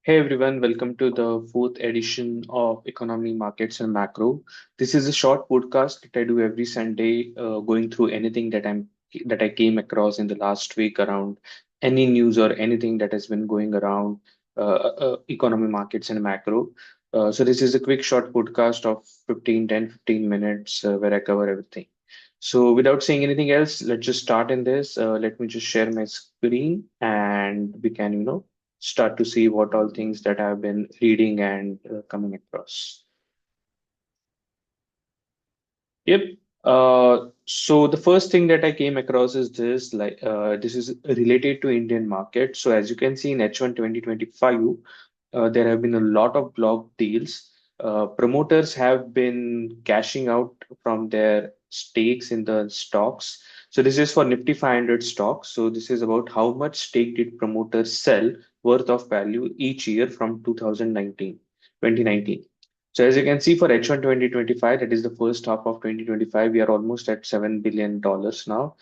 Hey everyone, welcome to the fourth edition of Economy, Markets and Macro. This is a short podcast that I do every Sunday, going through anything that I came across in the last week around any news or anything that has been going around economy, markets and macro. So this is a quick short podcast of 15 minutes where I cover everything. So without saying anything else, let's just start in this. Let me just share my screen and we can, start to see what all things that I've been reading and coming across. Yep. So the first thing that I came across is this, this is related to Indian market. So as you can see in H1 2025, there have been a lot of block deals. Promoters have been cashing out from their stakes in the stocks. So this is for Nifty 500 stocks. So this is about how much stake did promoters sell worth of value each year from 2019. So as you can see for H1 2025, that is the first half of 2025, we are almost at $7 billion now.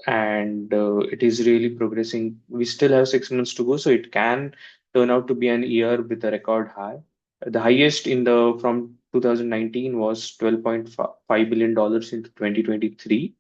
And it is really progressing. We still have 6 months to go, so it can turn out to be an year with a record high. The highest in the from 2019 was $12.5 billion into 2023,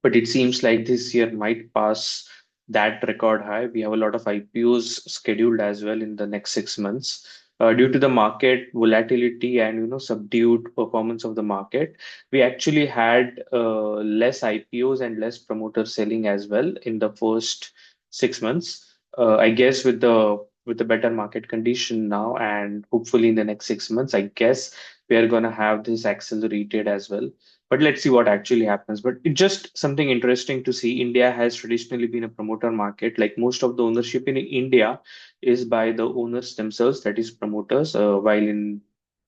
but it seems like this year might pass that record high. We have a lot of IPOs scheduled as well in the next 6 months. Due to the market volatility and subdued performance of the market, we actually had less IPOs and less promoter selling as well in the first 6 months. I guess with the better market condition now and hopefully in the next 6 months, I guess we are gonna have this accelerated as well, but let's see what actually happens. But it's just something interesting to see. India has traditionally been a promoter market. Like most of the ownership in India is by the owners themselves, that is promoters, while in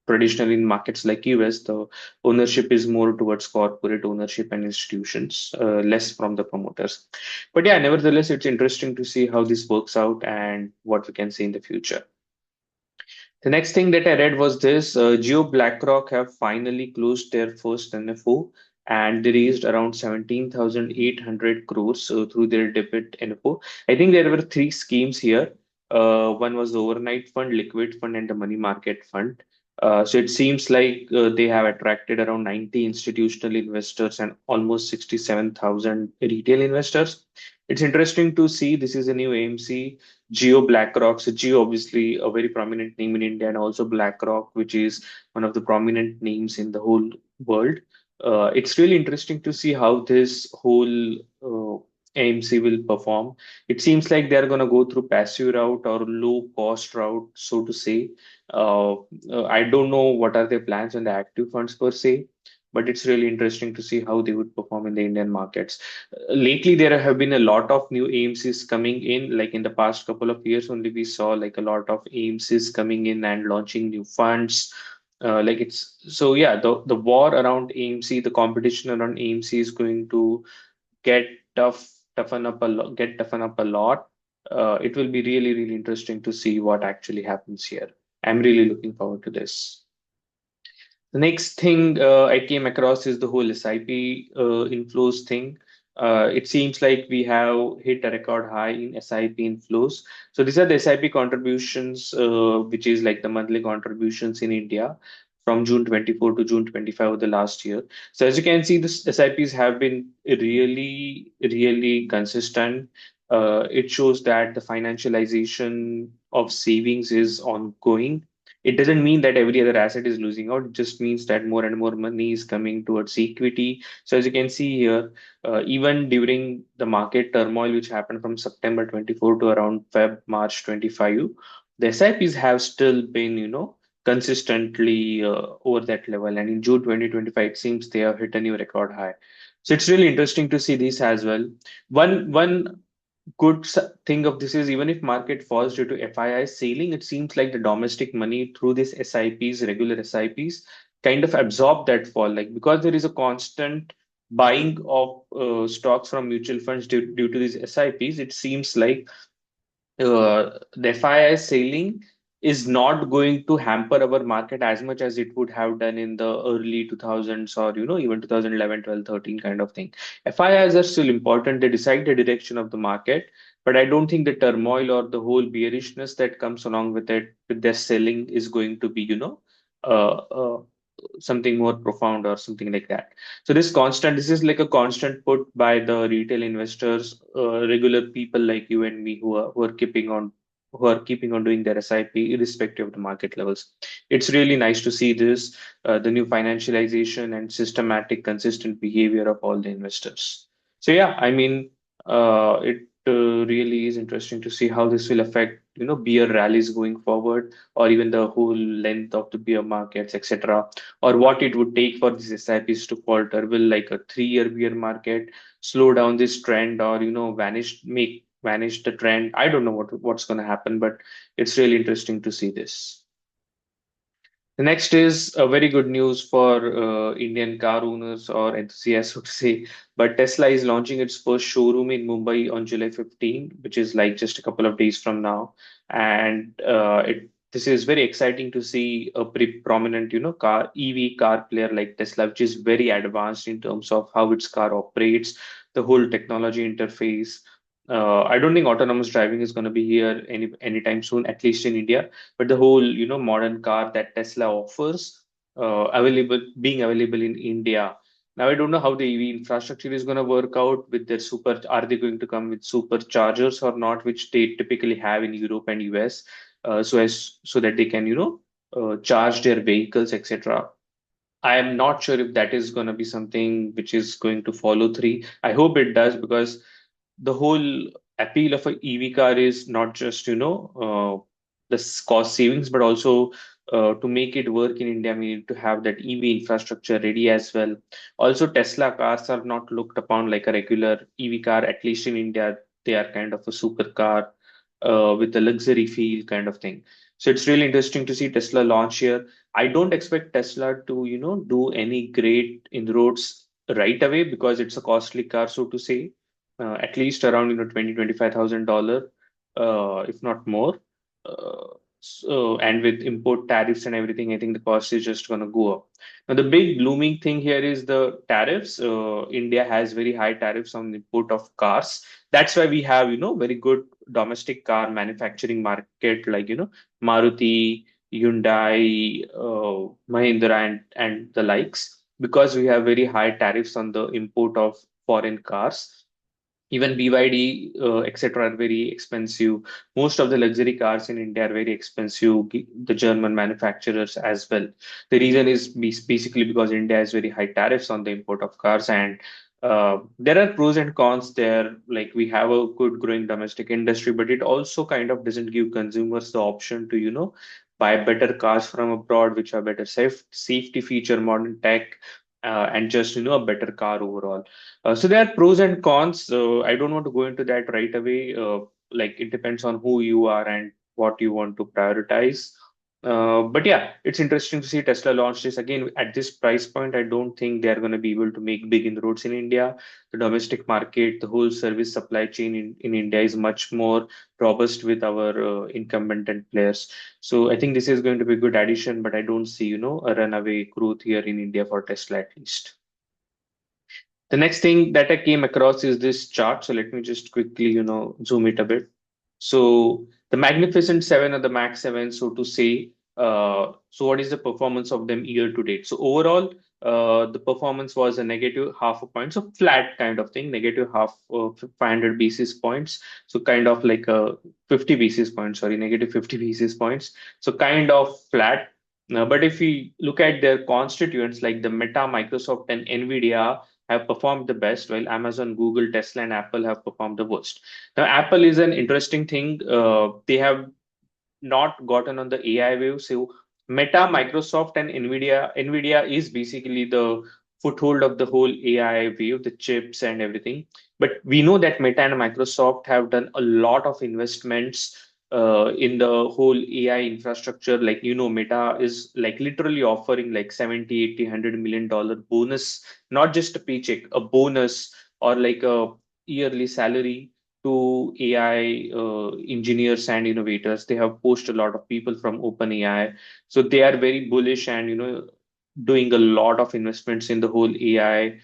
traditionally in markets like US, the ownership is more towards corporate ownership and institutions, less from the promoters. But yeah, nevertheless, it's interesting to see how this works out and what we can see in the future. The next thing that I read was this: Jio Blackrock have finally closed their first NFO and they raised around 17,800 crores through their debit NFO. I think there were three schemes here. One was the overnight fund, liquid fund, and the money market fund. So it seems like they have attracted around 90 institutional investors and almost 67,000 retail investors. It's interesting to see this is a new AMC. Jio Blackrock. So Jio, obviously a very prominent name in India, and also BlackRock, which is one of the prominent names in the whole world. It's really interesting to see how this whole AMC will perform. It seems like they're going to go through passive route or low cost route, so to say. I don't know what are their plans on the active funds per se, but it's really interesting to see how they would perform in the Indian markets. Lately, there have been a lot of new AMCs coming in. Like in the past couple of years, only we saw like a lot of AMCs coming in and launching new funds. Like it's so yeah, the war around AMC, the competition around AMC is going to get toughen up a lot. It will be really, really interesting to see what actually happens here. I'm really looking forward to this. The next thing I came across is the whole SIP inflows thing. It seems like we have hit a record high in SIP inflows. So these are the SIP contributions, which is like the monthly contributions in India from June 24 to June 25 of the last year. So as you can see, this SIPs have been really, really consistent. It shows that the financialization of savings is ongoing. It doesn't mean that every other asset is losing out. It just means that more and more money is coming towards equity. So as you can see here, even during the market turmoil, which happened from September 24 to around March 25, the SIPs have still been, consistently over that level. And in June 2025, it seems they have hit a new record high. So it's really interesting to see this as well. One thing of this is even if market falls due to FII selling, it seems like the domestic money through these SIPs, regular SIPs, kind of absorb that fall. Like because there is a constant buying of stocks from mutual funds due to these SIPs, it seems like the FII selling is not going to hamper our market as much as it would have done in the early 2000s or even 2011, 12, 13 kind of thing. FIIs are still important. They decide the direction of the market. But I don't think the turmoil or the whole bearishness that comes along with it, with their selling, is going to be, uh, uh, something more profound or something like that. So this is like a constant put by the retail investors, regular people like you and me who are keeping on doing their SIP irrespective of the market levels. It's really nice to see this, the new financialization and systematic, consistent behavior of all the investors. So yeah, I mean, it really is interesting to see how this will affect, beer rallies going forward, or even the whole length of the beer markets, etc., or what it would take for these SIPs to falter. Will like a 3-year beer market slow down this trend, or vanish the trend? I don't know what's going to happen, but it's really interesting to see this. The next is a very good news for Indian car owners or enthusiasts, so to say. But Tesla is launching its first showroom in Mumbai on July 15, which is like just a couple of days from now. And this is very exciting to see a pretty prominent, car EV car player like Tesla, which is very advanced in terms of how its car operates, the whole technology interface. I don't think autonomous driving is going to be here anytime soon, at least in India, but the whole modern car that Tesla offers, being available in India. Now I don't know how the EV infrastructure is going to work out with their super. Are they going to come with superchargers or not, which they typically have in Europe and US, so that they can charge their vehicles, etc. I am not sure if that is going to be something which is going to follow through. I hope it does, because the whole appeal of an EV car is not just the cost savings, but also to make it work in India, we need to have that EV infrastructure ready as well. Also, Tesla cars are not looked upon like a regular EV car, at least in India. They are kind of a supercar with a luxury feel kind of thing. So it's really interesting to see Tesla launch here. I don't expect Tesla to, do any great inroads right away, because it's a costly car, so to say, at least around 20 $25,000, if not more. And with import tariffs and everything, I think the cost is just going to go up. Now, the big looming thing here is the tariffs. India has very high tariffs on the import of cars. That's why we have, very good domestic car manufacturing market, like, Maruti, Hyundai, Mahindra, and the likes, because we have very high tariffs on the import of foreign cars. Even BYD, etc., are very expensive. Most of the luxury cars in India are very expensive, the German manufacturers as well. The reason is basically because India has very high tariffs on the import of cars, and there are pros and cons there. Like, we have a good growing domestic industry, but it also kind of doesn't give consumers the option to, buy better cars from abroad, which are better safety feature, modern tech, and just, a better car overall. So there are pros and cons. I don't want to go into that right away. Like, it depends on who you are and what you want to prioritize. But yeah, it's interesting to see Tesla launch this again at this price point. I don't think they're going to be able to make big inroads in India. The domestic market, the whole service supply chain in India is much more robust with our incumbent players. So I think this is going to be a good addition, but I don't see, a runaway growth here in India for Tesla at least. The next thing that I came across is this chart. So let me just quickly, zoom it a bit. So the Magnificent Seven or the Max Seven, so to say. So what is the performance of them year to date? So overall, the performance was a negative half a point, so flat kind of thing, negative half 500 basis points. So kind of like a 50 basis points, sorry, negative 50 basis points. So kind of flat. But if we look at their constituents like the Meta, Microsoft, and Nvidia have performed the best, while Amazon, Google, Tesla, and Apple have performed the worst. Now, Apple is an interesting thing. They have not gotten on the AI wave. So Meta, Microsoft, and Nvidia is basically the foothold of the whole AI wave, the chips and everything. But we know that Meta and Microsoft have done a lot of investments in the whole AI infrastructure. Like, Meta is like literally offering like 70, 80, $100 million bonus, not just a paycheck, a bonus, or like a yearly salary to AI engineers and innovators. They have poached a lot of people from OpenAI. So they are very bullish and, doing a lot of investments in the whole AI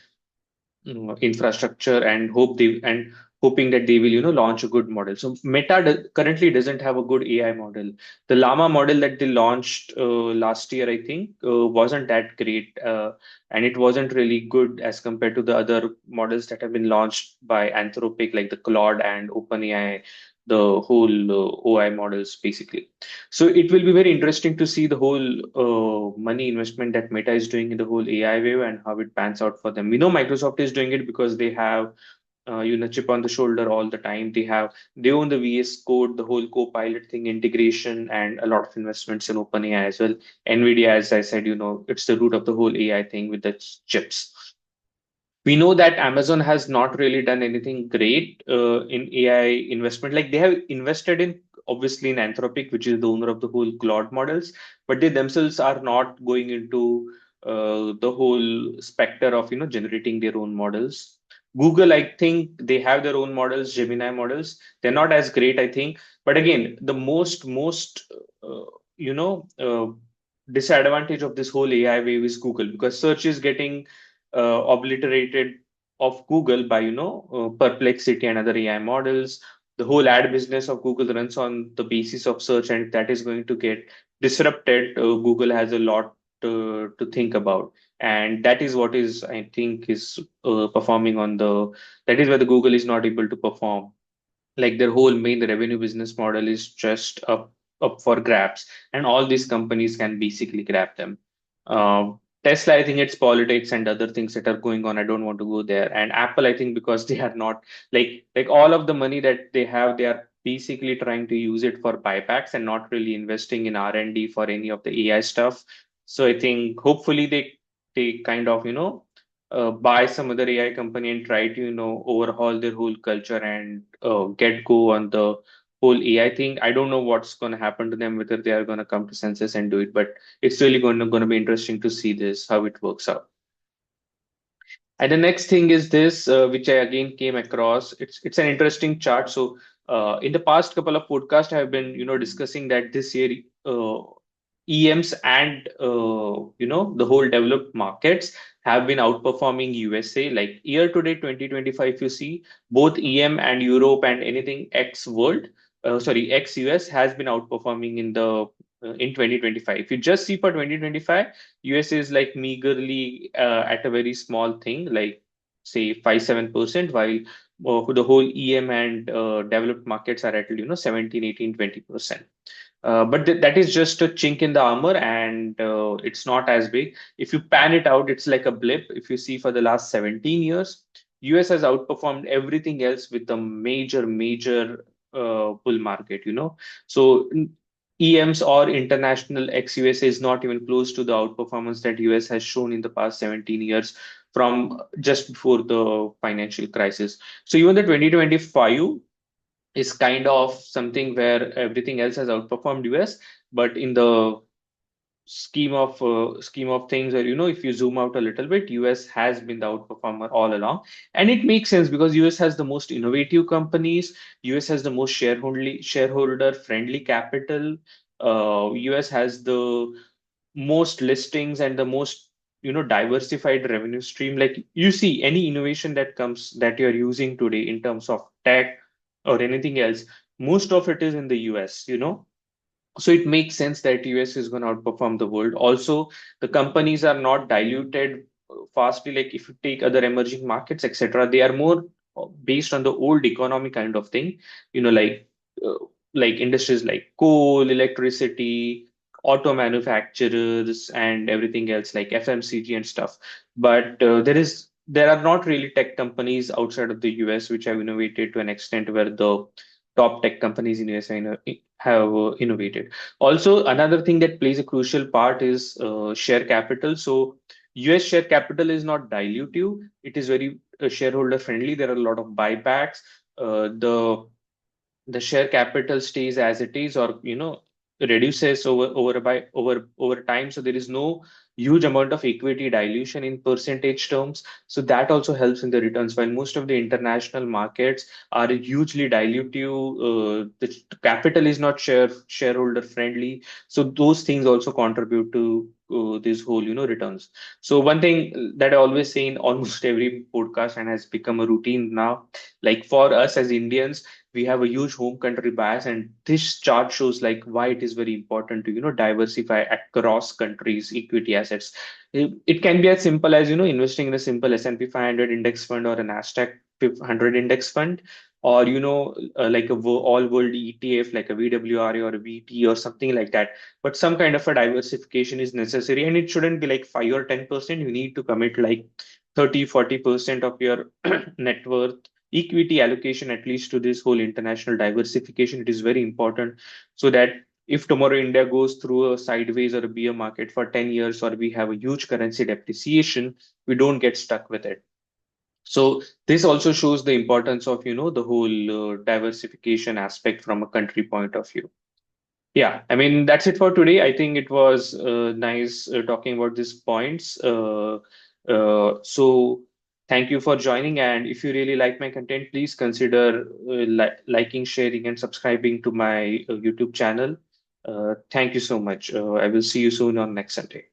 infrastructure, and hope they and hoping that they will, launch a good model. So Meta currently doesn't have a good AI model. The Llama model that they launched last year, I think, wasn't that great, and it wasn't really good as compared to the other models that have been launched by Anthropic, like the Claude and OpenAI, the whole OI models, basically. So it will be very interesting to see the whole money investment that Meta is doing in the whole AI wave and how it pans out for them. We know Microsoft is doing it because they have chip on the shoulder all the time. They own the VS Code, the whole Copilot thing, integration, and a lot of investments in OpenAI as well. NVIDIA, as I said, it's the root of the whole AI thing with the chips. We know that Amazon has not really done anything great in AI investment. Like they have invested in obviously in Anthropic, which is the owner of the whole Claude models, but they themselves are not going into the whole specter of generating their own models. Google, I think they have their own models, Gemini models. They're not as great, I think. But again, the most uh, you know uh, disadvantage of this whole AI wave is Google because search is getting obliterated of Google by Perplexity and other AI models. The whole ad business of Google runs on the basis of search, and that is going to get disrupted. Google has a lot to think about, and that is what is I think is performing on the. That is where the Google is not able to perform, like their whole main revenue business model is just up for grabs, and all these companies can basically grab them. Tesla, I think it's politics and other things that are going on. I don't want to go there. And Apple, I think because they are not like all of the money that they have, they are basically trying to use it for buybacks and not really investing in R&D for any of the AI stuff. So I think hopefully they kind of buy some other AI company and try to overhaul their whole culture and get go on the whole AI thing. I don't know what's going to happen to them, whether they are going to come to senses and do it, but it's really going to be interesting to see this how it works out. And the next thing is this, which I again came across. It's an interesting chart. So in the past couple of podcasts, I have been discussing that this year EMs and the whole developed markets have been outperforming USA. Like year to date 2025, you see both EM and Europe and anything ex world, sorry, ex US has been outperforming in 2025. If you just see for 2025. USA is like meagerly at a very small thing, like say 5-7%, while the whole EM and developed markets are at 17, 18, 20%. But that is just a chink in the armor, and it's not as big. If you pan it out, it's like a blip. If you see for the last 17 years, US has outperformed everything else with a major bull market. So EMs or international ex-US is not even close to the outperformance that US has shown in the past 17 years from just before the financial crisis. So even the 2025 is kind of something where everything else has outperformed US, but in the scheme of things, or if you zoom out a little bit, US has been the outperformer all along, and it makes sense because US has the most innovative companies, US has the most shareholder friendly capital, US has the most listings and the most diversified revenue stream. Like you see any innovation that comes that you're using today in terms of tech or anything else, most of it is in the US. So it makes sense that US is going to outperform the world. Also, the companies are not diluted fastly. Like if you take other emerging markets, etc., they are more based on the old economy kind of thing. You know, uh, like industries like coal, electricity, auto manufacturers, and everything else like FMCG and stuff. But there are not really tech companies outside of the US which have innovated to an extent where the top tech companies in US have innovated. Also, another thing that plays a crucial part is share capital. So, US share capital is not dilutive; it is very shareholder friendly. There are a lot of buybacks. The share capital stays as it is, or reduces over time, so there is no huge amount of equity dilution in percentage terms. So that also helps in the returns. While most of the international markets are hugely dilutive, the capital is not shareholder friendly. So those things also contribute to this whole, returns. So one thing that I always say in almost every podcast and has become a routine now, like for us as Indians, we have a huge home country bias, and this chart shows like why it is very important to diversify across countries equity assets. It can be as simple as investing in a simple S&P 500 index fund or a Nasdaq 100 index fund, or like a all world ETF like a VWRA or a VT or something like that. But some kind of a diversification is necessary, and it shouldn't be like 5 or 10%. You need to commit like 30-40% of your net worth equity allocation, at least to this whole international diversification. It is very important, so that if tomorrow India goes through a sideways or a bear market for 10 years, or we have a huge currency depreciation, we don't get stuck with it. So this also shows the importance of the whole diversification aspect from a country point of view. Yeah, I mean, that's it for today. I think it was nice talking about these points. So thank you for joining. And if you really like my content, please consider liking, sharing, and subscribing to my YouTube channel. Thank you so much. I will see you soon on next Sunday.